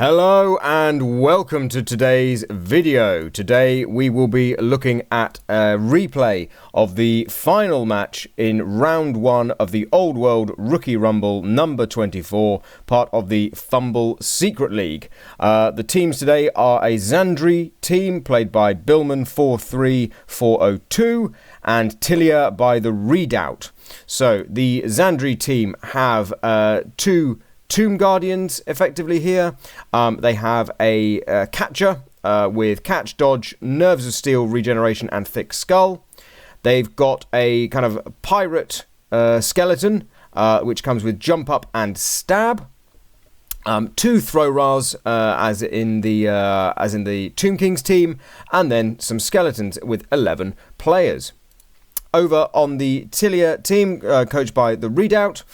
Hello and welcome to today's video. Today we will be looking at a replay of the final match in round 1 of the Old World Rookie Rumble number 24, part of the FUMBBL Secret League. The teams today are a Zandri team played by Billman43402 and Tilia by the Redoubt. So the Zandri team have two Tomb Guardians effectively here. They have a catcher with catch, dodge, nerves of steel, regeneration and thick skull. They've got a kind of pirate skeleton which comes with jump up and stab. 2 throw rars as in the Tomb Kings team, and then some skeletons with 11 players. Over on the Tilia team, coached by the Redoubt,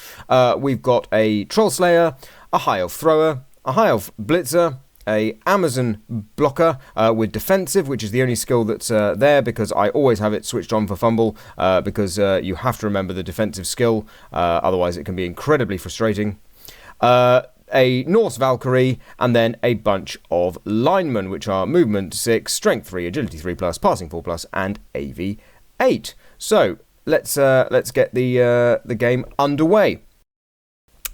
we've got a Troll Slayer, a High Elf Thrower, a High Elf Blitzer, a Amazon Blocker with Defensive, which is the only skill that's there because I always have it switched on for FUMBBL because you have to remember the defensive skill, otherwise it can be incredibly frustrating. A Norse Valkyrie, and then a bunch of linemen, which are Movement 6, Strength 3, Agility 3+, Passing 4+, and AV 8. So let's get the game underway.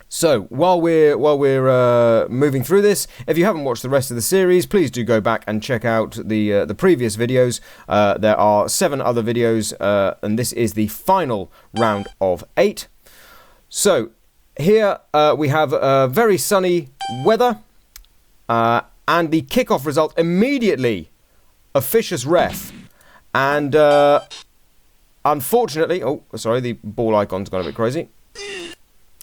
So while we're moving through this, if you haven't watched the rest of the series, please do go back and check out the previous videos. There are 7 other videos, and this is the final round of 8. So here we have very sunny weather, and the kickoff result immediately officious ref, and unfortunately, oh, sorry, the ball icon's gone a bit crazy.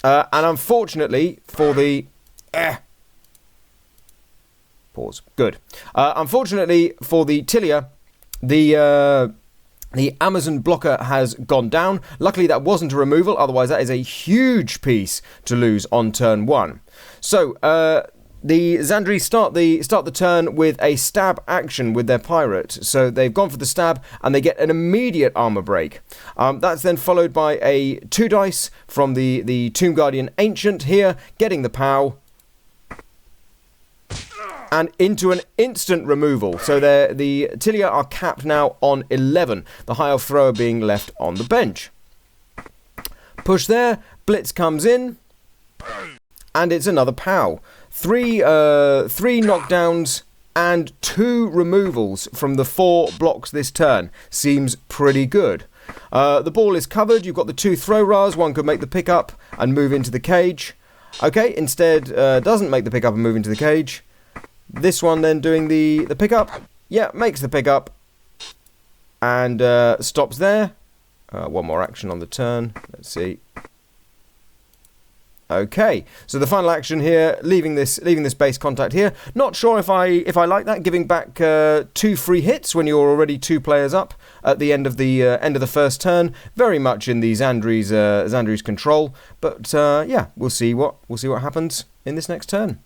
And unfortunately for the... Pause. Good. Unfortunately for the Tilia, the Amazon Blocker has gone down. Luckily that wasn't a removal, otherwise that is a huge piece to lose on turn 1. So, the Zandri start the turn with a stab action with their pirate. So they've gone for the stab and they get an immediate armor break. That's then followed by a 2 dice from the Tomb Guardian Ancient here, getting the POW. And into an instant removal. So the Tilia are capped now on 11. The High Elf Thrower being left on the bench. Push there, Blitz comes in. And it's another POW. 3 knockdowns and 2 removals from the 4 blocks this turn. Seems pretty good. The ball is covered. You've got the 2 throw rars. One could make the pickup and move into the cage. Okay, instead doesn't make the pickup and move into the cage. This one then doing the pickup. Yeah, makes the pickup. And stops there. One more action on the turn. Let's see. Okay, so the final action here, leaving this base contact here. Not sure if I like that, giving back 2 free hits when you're already 2 players up at the end of the first turn. Very much in the Zandri's control, but yeah, we'll see what happens in this next turn.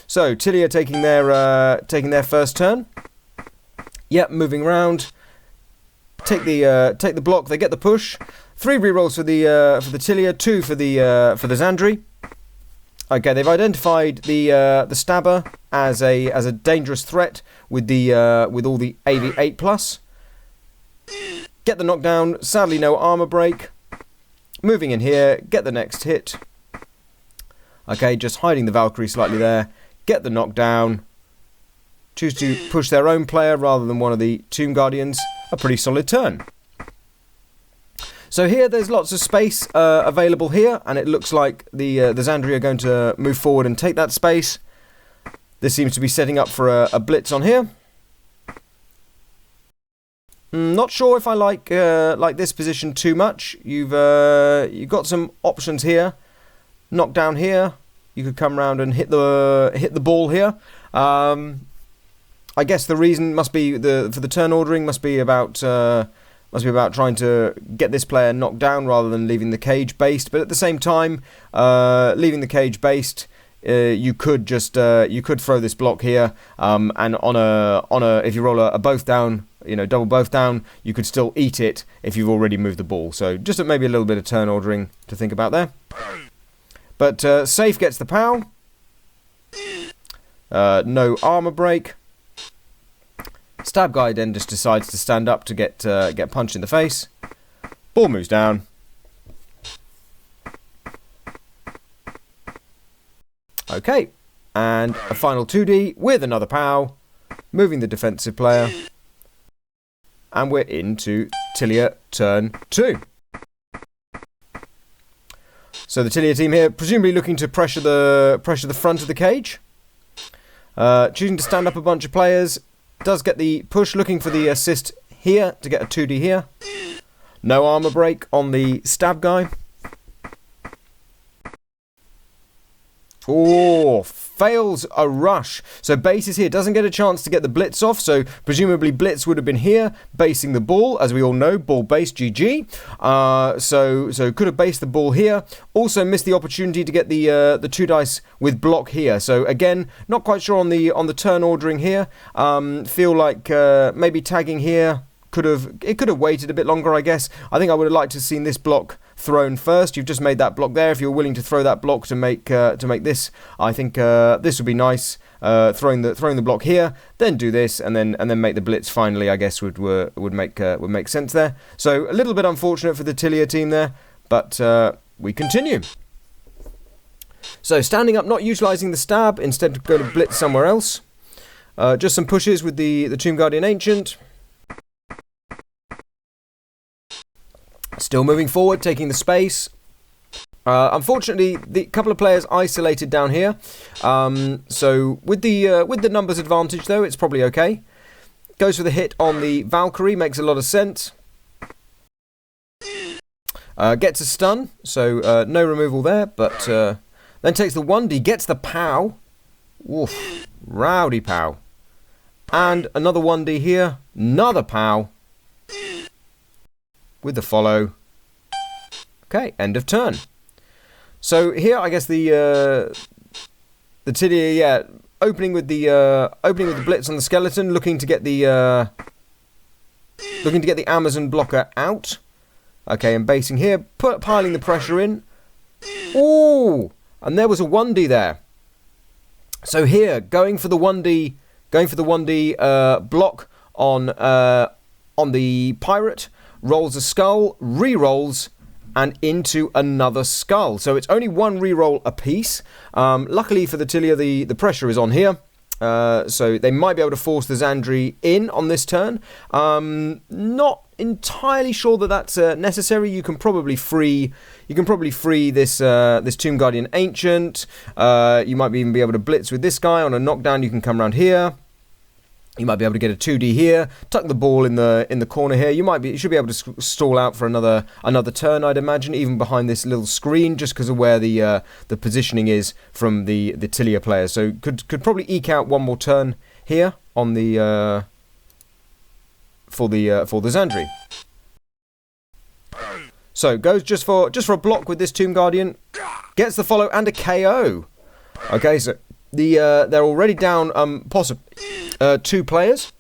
So Tilia taking their first turn. Yep, moving around. Take the block. They get the push. 3 rerolls for the Tilia, 2 for the Zandri. Okay, they've identified the stabber as a dangerous threat with all the AV 8+. Get the knockdown. Sadly, no armor break. Moving in here, get the next hit. Okay, just hiding the Valkyrie slightly there. Get the knockdown. Choose to push their own player rather than one of the Tomb Guardians. A pretty solid turn. So here there's lots of space available here, and it looks like the Zandri are going to move forward and take that space. This seems to be setting up for a blitz on here. Not sure if I like this position too much. You've got some options here. Knock down here. You could come around and hit the ball here. I guess the reason must be for the turn ordering must be about trying to get this player knocked down rather than leaving the cage based. But at the same time, leaving the cage based, you could throw this block here, and on a if you roll a both down, double both down, you could still eat it if you've already moved the ball. So just maybe a little bit of turn ordering to think about there. But Safe gets the POW. no armor break. Stab guy then just decides to stand up to get punched in the face. Ball moves down. Okay, and a final 2D with another POW, moving the defensive player. And we're into Tilia turn 2. So the Tilia team here, presumably looking to pressure the front of the cage. Choosing to stand up a bunch of players. Does get the push, looking for the assist here to get a 2D here. No armor break on the stab guy. Oh, fails a rush. So base is here, doesn't get a chance to get the blitz off. So presumably blitz would have been here, basing the ball. As we all know, ball base, GG. So could have based the ball here. Also missed the opportunity to get the 2 dice with block here. So again, not quite sure on the turn ordering here. Feel like maybe tagging here could have waited a bit longer, I guess. I think I would have liked to have seen this block thrown first. You've just made that block there. If you're willing to throw that block to make this, I think this would be nice. Throwing the block here, then do this, and then make the blitz finally, I guess would make sense there. So a little bit unfortunate for the Tilia team there, but we continue. So standing up, not utilising the stab, instead going to blitz somewhere else. Just some pushes with the Tomb Guardian Ancient. Still moving forward, taking the space. Unfortunately, the couple of players isolated down here. So with the numbers advantage, though, it's probably okay. Goes for the hit on the Valkyrie, makes a lot of sense. Gets a stun, so no removal there, but then takes the 1D, gets the POW. Oof, rowdy POW. And another 1D here, another POW. With the follow. Okay, end of turn. So here, I guess the Tilia, yeah, opening with the blitz on the skeleton, looking to get the Amazon blocker out. Okay, and basing here, piling the pressure in. Ooh, and there was a 1D there. So here, going for the 1D block on the pirate. Rolls a skull, re-rolls, and into another skull. So it's only one re-roll apiece. Luckily for the Tilia, the pressure is on here. So they might be able to force the Zandri in on this turn. Not entirely sure that that's necessary. You can probably free this Tomb Guardian Ancient. You might even be able to blitz with this guy on a knockdown. You can come around here. You might be able to get a 2D here, tuck the ball in the corner here. You should be able to stall out for another turn, I'd imagine, even behind this little screen, just because of where the positioning is from the Tilia player. So could probably eke out one more turn here on the for the Zandri. So goes just for a block with this Tomb Guardian, gets the follow and a KO. Okay, so they're already down possibly 2 players,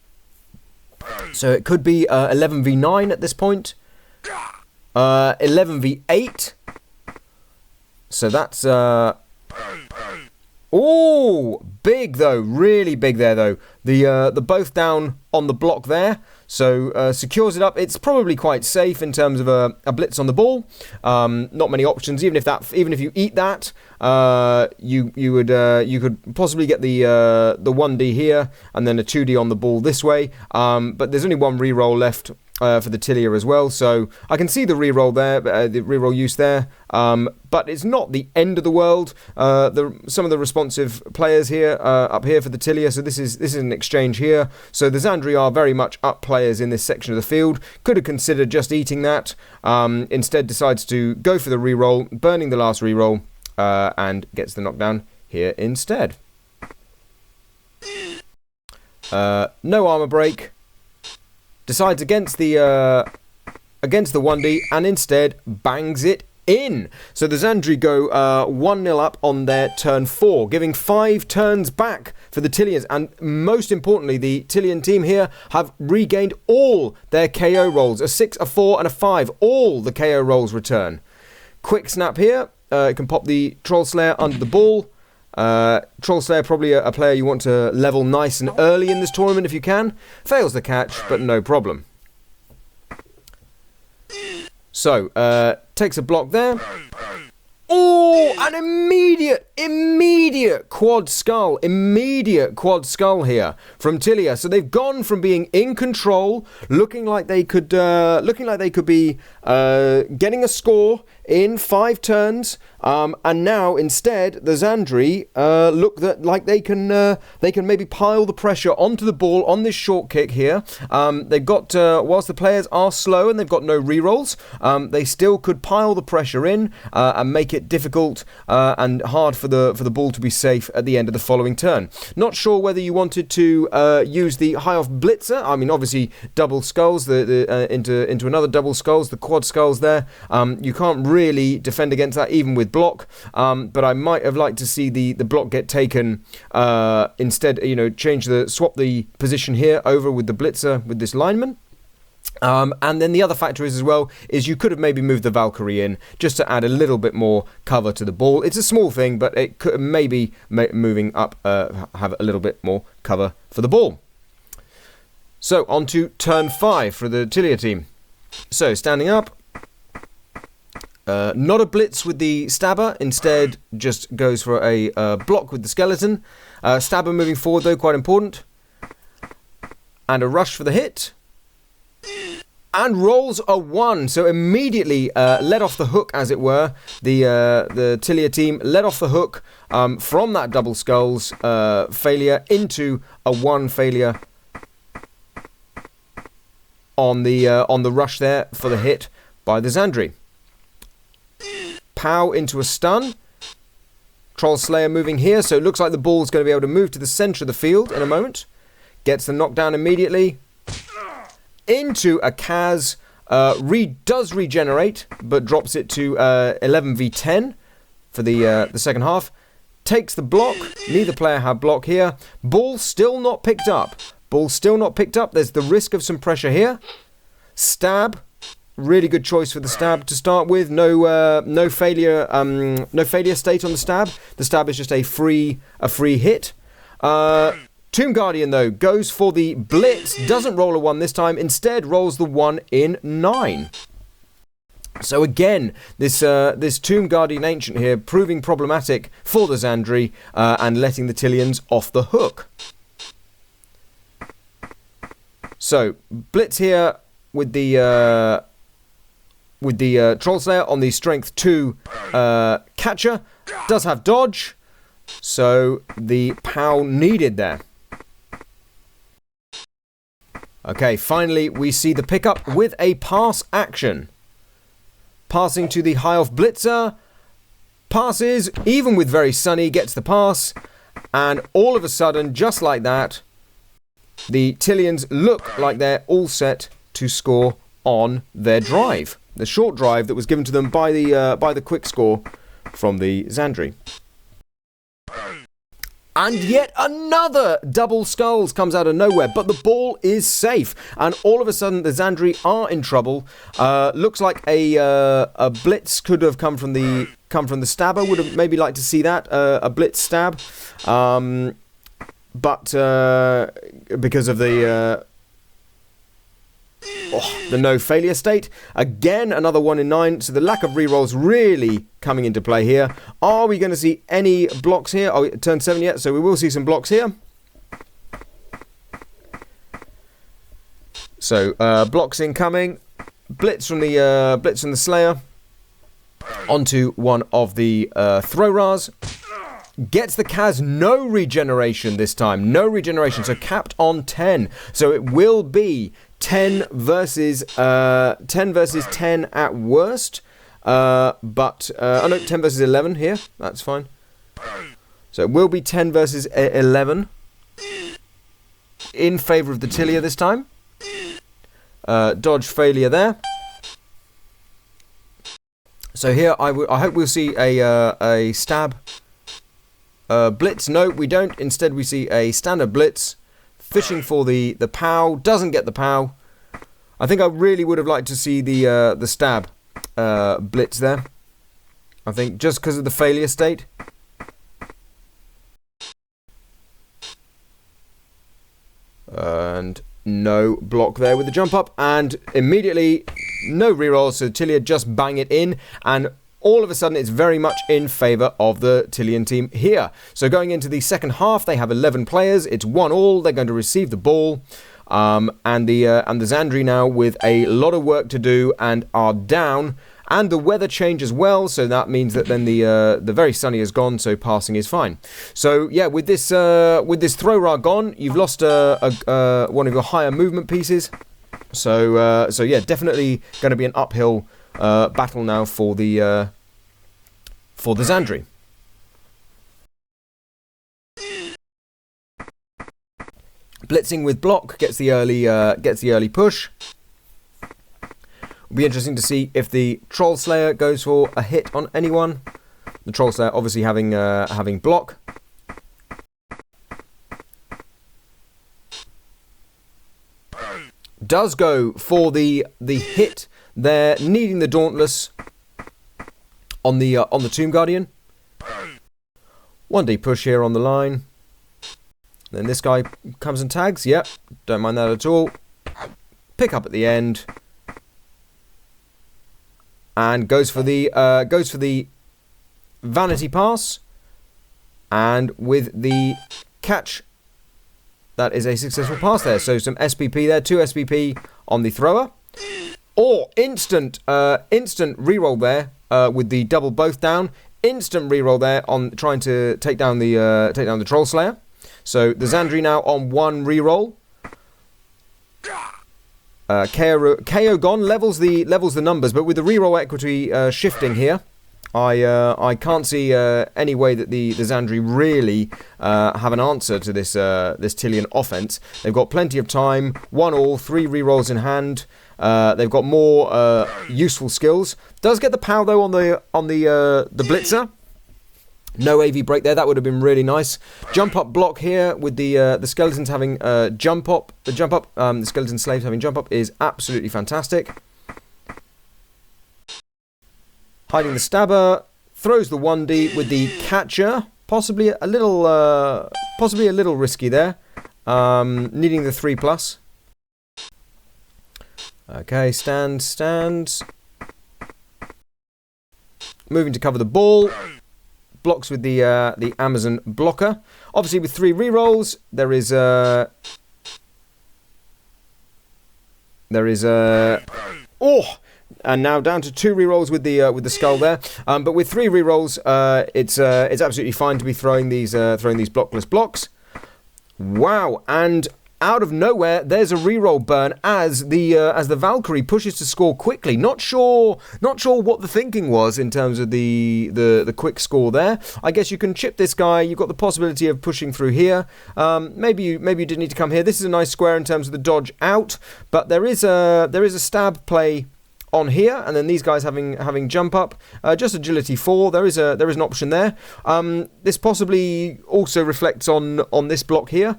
so it could be 11v9 at this point, 11v8. So that's oh, big though, really big there though. The both down on the block there, so secures it up. It's probably quite safe in terms of a blitz on the ball. Not many options. Even if you eat that, you could possibly get the 1D here and then a 2D on the ball this way. But there's only one reroll left for the Tilia as well, so I can see the reroll there, the reroll use there. But it's not the end of the world. Some of the responsive players here up here for the Tilia, so this is an exchange here. So the Zandri are very much up players in this section of the field. Could have considered just eating that. Instead decides to go for the reroll, burning the last reroll, and gets the knockdown here instead. No armor break. Decides against the 1D and instead bangs it in. So the Zandri go 1-0 up on their turn 4, giving 5 turns back for the Tilians. And most importantly, the Tilian team here have regained all their KO rolls. A 6, a 4 and a 5. All the KO rolls return. Quick snap here. It can pop the Troll Slayer under the ball. Troll Slayer, probably a player you want to level nice and early in this tournament if you can. Fails the catch, but no problem. So, takes a block there. Oh, an immediate quad skull. Immediate quad skull here from Tilia. So they've gone from being in control, looking like they could be getting a score in 5 turns, and now instead the Zandri look like they can maybe pile the pressure onto the ball on this short kick here. They've got whilst the players are slow and they've got no rerolls, they still could pile the pressure in and make it difficult and hard for the ball to be safe at the end of the following turn. Not sure whether you wanted to use the high off blitzer. I mean, obviously double skulls into another double skulls, the quad skulls there. You can't really defend against that even with block, but I might have liked to see the block get taken instead. Swap the position here over with the blitzer with this lineman. And then the other factor is as well is you could have maybe moved the Valkyrie in just to add a little bit more cover to the ball. It's a small thing, but it could maybe moving up have a little bit more cover for the ball. So on to turn 5 for the Tilia team. So standing up. Not a blitz with the stabber, instead just goes for a block with the skeleton. Stabber moving forward though, quite important. And a rush for the hit. And rolls a 1, so immediately let off the hook, as it were. The Tilia team let off the hook from that double skulls failure into a 1 failure on the rush there for the hit by the Zandri. Pow into a stun. Troll Slayer moving here, so it looks like the ball's going to be able to move to the centre of the field in a moment. Gets the knockdown immediately. Into a Kaz. Does regenerate, but drops it to 11v10 for the second half. Takes the block. Neither player had block here. Ball still not picked up. There's the risk of some pressure here. Stab. Really good choice for the stab to start with. No failure state on the stab. The stab is just a free hit. Tomb Guardian though goes for the blitz. Doesn't roll a 1 this time. Instead rolls the 1 in 9. So again, this Tomb Guardian Ancient here proving problematic for the Zandri and letting the Tilians off the hook. So blitz here with the Troll Slayer on the strength 2 catcher. Does have dodge, so the POW needed there. Okay, finally we see the pickup with a pass action. Passing to the high off blitzer. Passes, even with very sunny, gets the pass. And all of a sudden, just like that, the Tilians look like they're all set to score on their drive. The short drive that was given to them by the quick score from the Zandri. And yet another double skulls comes out of nowhere, but the ball is safe. And all of a sudden, the Zandri are in trouble. Looks like a blitz could have come from the stabber. Would have maybe liked to see that a blitz stab, but because of the no failure state. Again, another 1 in 9. So the lack of rerolls really coming into play here. Are we going to see any blocks here? Oh, turn 7 yet, so we will see some blocks here. So blocks incoming. Blitz from the Slayer. Onto one of the Throw-Ras. Gets the Kaz, no regeneration this time. No regeneration, so capped on 10. So it will be 10 versus 10 at worst. No, 10 versus 11 here. That's fine. So it will be 10 versus 11 in favour of the Tilia this time. Dodge failure there. So here I hope we'll see a stab. Blitz, no, we don't. Instead, we see a standard blitz. Fishing for the POW. Doesn't get the POW. I think I really would have liked to see the stab blitz there. I think just because of the failure state. And no block there with the jump up. And immediately, no reroll. So Tilia just bang it in. And all of a sudden, it's very much in favour of the Tilian team here. So going into the second half, they have 11 players. It's 1-1. They're going to receive the ball. And the Zandri now with a lot of work to do and are down. And the weather change as well, so that means that then the very sunny is gone, so passing is fine. So yeah, with this throw ra gone, you've lost one of your higher movement pieces. So yeah, definitely going to be an uphill battle now for the Zandri. Blitzing with block gets the early push. It'll be interesting to see if the Troll Slayer goes for a hit on anyone. The Troll Slayer obviously having block. Does go for the hit there, needing the Dauntless on the Tomb Guardian. 1D push here on the line. Then this guy comes and tags. Yep, don't mind that at all. Pick up at the end. And goes for the vanity pass, and with the catch, that is a successful pass there. So some SPP there, 2 SPP on the thrower, or instant reroll there with the double both down. Instant reroll there on trying to take down the Troll Slayer. So the Zandri now on 1 reroll. KO gone, levels the numbers, but with the reroll equity shifting here, I can't see any way that the Zandri really have an answer to this Tilian offense. They've got plenty of time, 1-1, 3 rerolls in hand. They've got more useful skills. Does get the power though on the blitzer. No AV break there. That would have been really nice. Jump up block here with the skeletons having jump up. The jump up, the skeleton slaves having jump up is absolutely fantastic. Hiding the stabber, throws the 1D with the catcher. Possibly a little risky there. Needing the 3+. Okay, stands. Moving to cover the ball. Blocks with the Amazon blocker. Obviously, with 3 rerolls, there is and now down to 2 rerolls with the skull there. But with 3 rerolls, it's absolutely fine to be throwing these blockless blocks. Wow! And out of nowhere, there's a reroll burn as the Valkyrie pushes to score quickly. Not sure what the thinking was in terms of the quick score there. I guess you can chip this guy. You've got the possibility of pushing through here. Maybe you didn't need to come here. This is a nice square in terms of the dodge out, but there is a stab play on here, and then these guys having jump up, just agility 4. There is an option there. This possibly also reflects on this block here.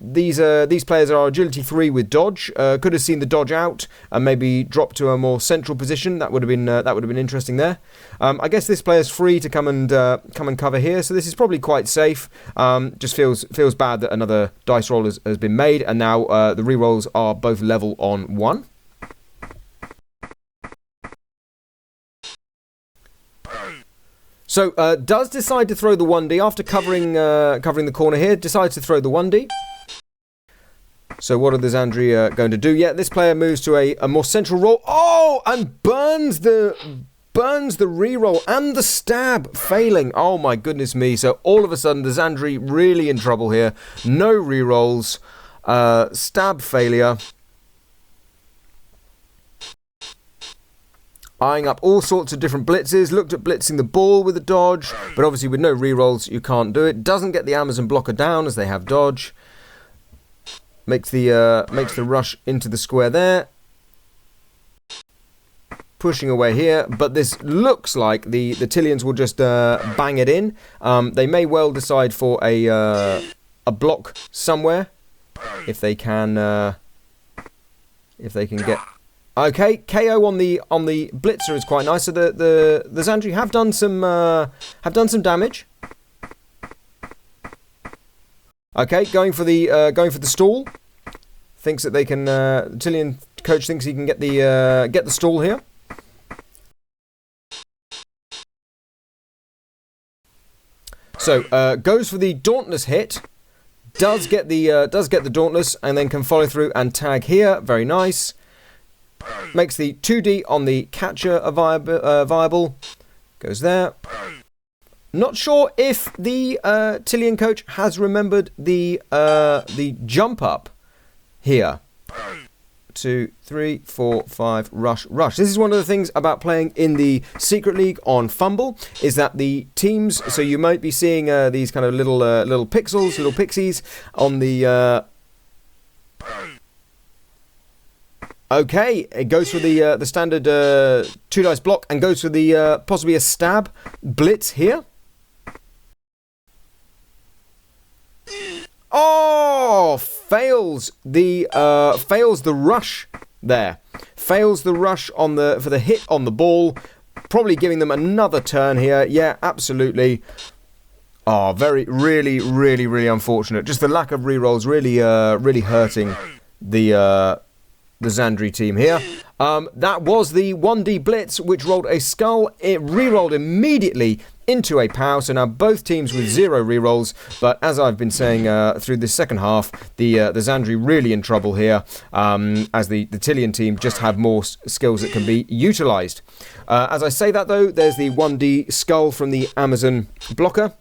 These players are agility 3 with dodge. Could have seen the dodge out and maybe drop to a more central position. That would have been interesting there. I guess this player's free to come and cover here, so this is probably quite safe. Just feels bad that another dice roll has been made, and now the rerolls are both level on 1. So, does decide to throw the 1D after covering the corner here. Decides to throw the 1D. So, what are the Zandri going to do? Yeah, this player moves to a more central roll. Oh, and burns the reroll and the stab, failing. Oh my goodness me! So all of a sudden, the Zandri really in trouble here. No rerolls, stab failure. Eyeing up all sorts of different blitzes, looked at blitzing the ball with a dodge, but obviously with no rerolls you can't do it. Doesn't get the Amazon blocker down as they have dodge. Makes the rush into the square there. Pushing away here, but this looks like the Tilians will just bang it in. They may well decide for a block somewhere if they can get. Okay, KO on the blitzer is quite nice. So the Zandri have done some damage. Okay, going for the stall. Thinks that they can. The Tillian coach thinks he can get the stall here. So goes for the Dauntless hit. Does get the Dauntless, and then can follow through and tag here. Very nice. Makes the 2D on the catcher viable. Goes there. Not sure if the Tillian coach has remembered the jump up here. 2, 3, 4, 5, rush. This is one of the things about playing in the Secret League on FUMBBL, is that the teams, so you might be seeing these kind of little pixels, little pixies on the... Okay, it goes for the standard 2 dice block and goes for the possibly a stab blitz here. Oh, fails the rush there. Fails the rush for the hit on the ball. Probably giving them another turn here. Yeah, absolutely. Oh, really unfortunate. Just the lack of rerolls really hurting the Zandri team here. That was the 1D blitz, which rolled a skull. It re-rolled immediately into a POW, so now both teams with 0 rerolls. But as I've been saying through this second half, the Zandri really in trouble here, as the Tillian team just have more skills that can be utilised. As I say that though, there's the 1D skull from the Amazon blocker.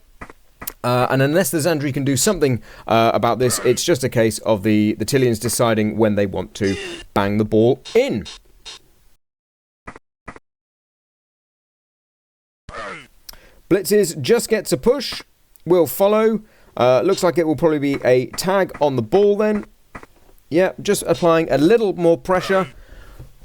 And unless the Zandri can do something about this, it's just a case of the Tillians deciding when they want to bang the ball in. Blitzes just gets a push, will follow. Looks like it will probably be a tag on the ball then. Yeah, just applying a little more pressure.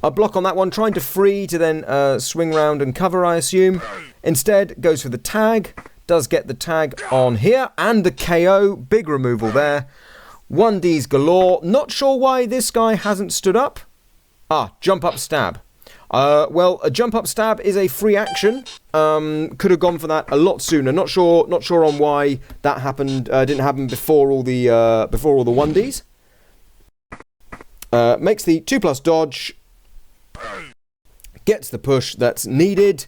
A block on that one, trying to free to then swing round and cover, I assume. Instead, goes for the tag. Does get the tag on here, and the KO, big removal there. 1Ds galore. Not sure why this guy hasn't stood up. Jump up stab. Well, a jump up stab is a free action. Could have gone for that a lot sooner. Not sure on why that happened. Didn't happen before all the 1Ds. Makes the 2+ dodge. Gets the push that's needed.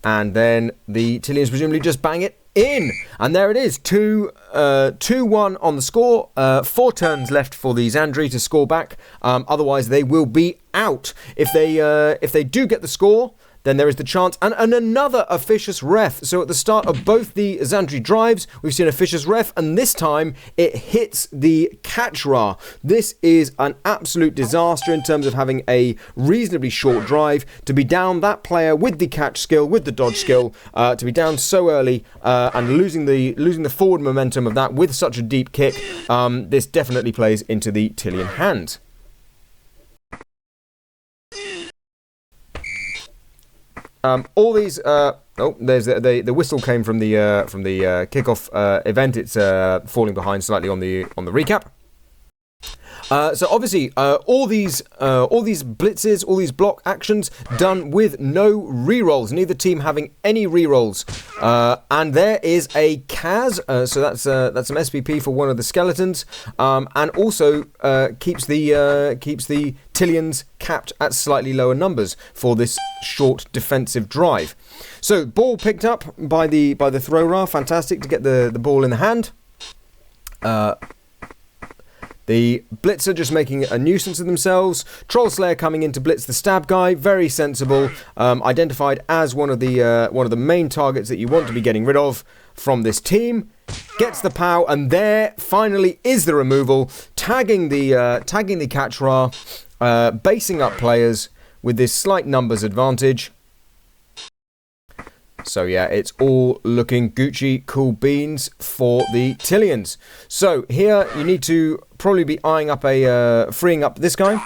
And then the Tillians presumably just bang it in. And there it is. 2-1 on the score. 4 turns left for the Zandri to score back. Otherwise, they will be out. If they do get the score, then there is the chance. And another officious ref. So at the start of both the Zandri drives, we've seen officious ref. And this time, it hits the catch ra. This is an absolute disaster in terms of having a reasonably short drive. To be down that player with the catch skill, with the dodge skill, to be down so early and losing the forward momentum of that with such a deep kick, this definitely plays into the Tillian hands. All these. There's the whistle came from the kickoff event. It's falling behind slightly on the recap. So obviously, all these blitzes, all these block actions done with no rerolls. Neither team having any rerolls. And there is a Kaz. So that's some SPP for one of the skeletons. And also keeps the Tillians capped at slightly lower numbers for this short defensive drive. So ball picked up by the thrower. Fantastic to get the ball in the hand. The Blitzer just making a nuisance of themselves. Troll Slayer coming in to blitz the stab guy. Very sensible. Identified as one of the main targets that you want to be getting rid of from this team. Gets the POW, and there finally is the removal. Tagging the catch ra. Basing up players with this slight numbers advantage. So yeah, it's all looking Gucci cool beans for the Tillians. So here you need to probably be eyeing up freeing up this guy.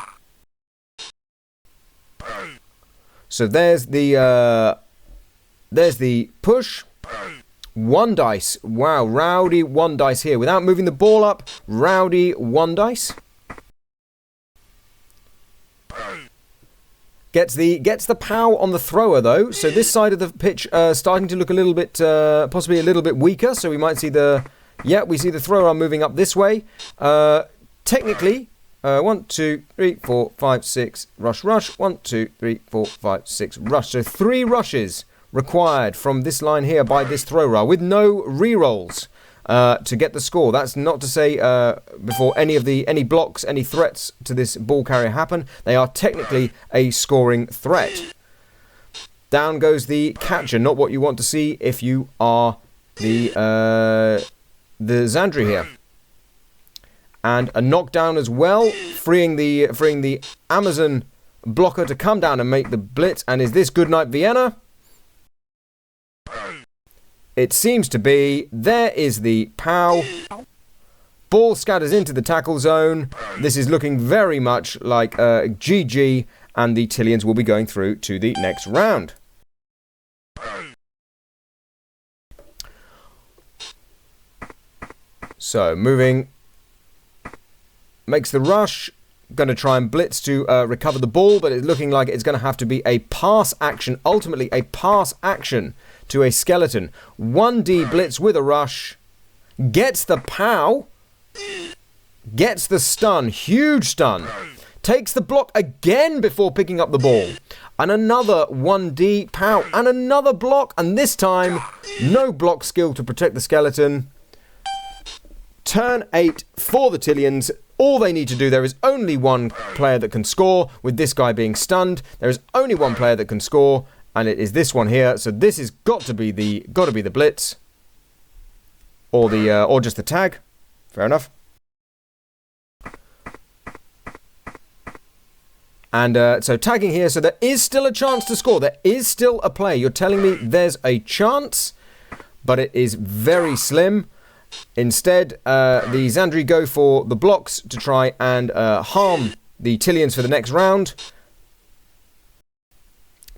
So there's the push. 1 dice. Wow, rowdy 1 dice here without moving the ball up. Rowdy 1 dice. Gets the POW on the thrower though, so this side of the pitch starting to look a little bit, possibly a little bit weaker. So we might see the Yeah, we see the thrower moving up this way. Technically, 1, 2, 3, 4, 5, 6, rush, rush. 1, 2, 3, 4, 5, 6, rush. So 3 rushes required from this line here by this thrower with no rerolls to get the score. That's not to say before any blocks, any threats to this ball carrier happen, they are technically a scoring threat. Down goes the catcher, not what you want to see if you are the Zandri here. And a knockdown as well, freeing the Amazon blocker to come down and make the blitz. And is this Goodnight Vienna? It seems to be. There is the POW. Ball scatters into the tackle zone. This is looking very much like GG, and the Tillians will be going through to the next round. So, moving, makes the rush, going to try and blitz to recover the ball, but it's looking like it's going to have to be a pass action, ultimately a pass action to a skeleton. 1D blitz with a rush, gets the POW, gets the stun, huge stun, takes the block again before picking up the ball, and another 1D POW, and another block, and this time, no block skill to protect the skeleton. Turn 8 for the Tillians. All they need to do, there is only one player that can score, with this guy being stunned. There is only one player that can score, and it is this one here. So this has got to be the blitz, or just the tag. Fair enough. And so tagging here, so there is still a chance to score. There is still a play. You're telling me there's a chance, but it is very slim. Instead, the Zandri go for the blocks to try and harm the Tillians for the next round.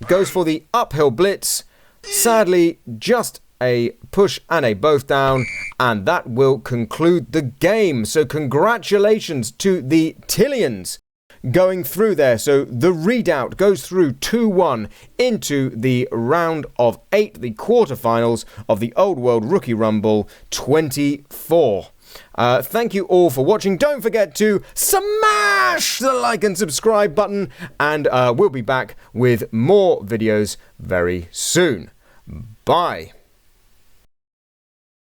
Goes for the uphill blitz. Sadly, just a push and a both down, and that will conclude the game. So congratulations to the Tillians going through there. So the Redoubt goes through 2-1 into the round of 8, the quarterfinals of the Old World Rookie Rumble 24. Thank you all for watching. Don't forget to smash the like and subscribe button, and we'll be back with more videos very soon. Bye.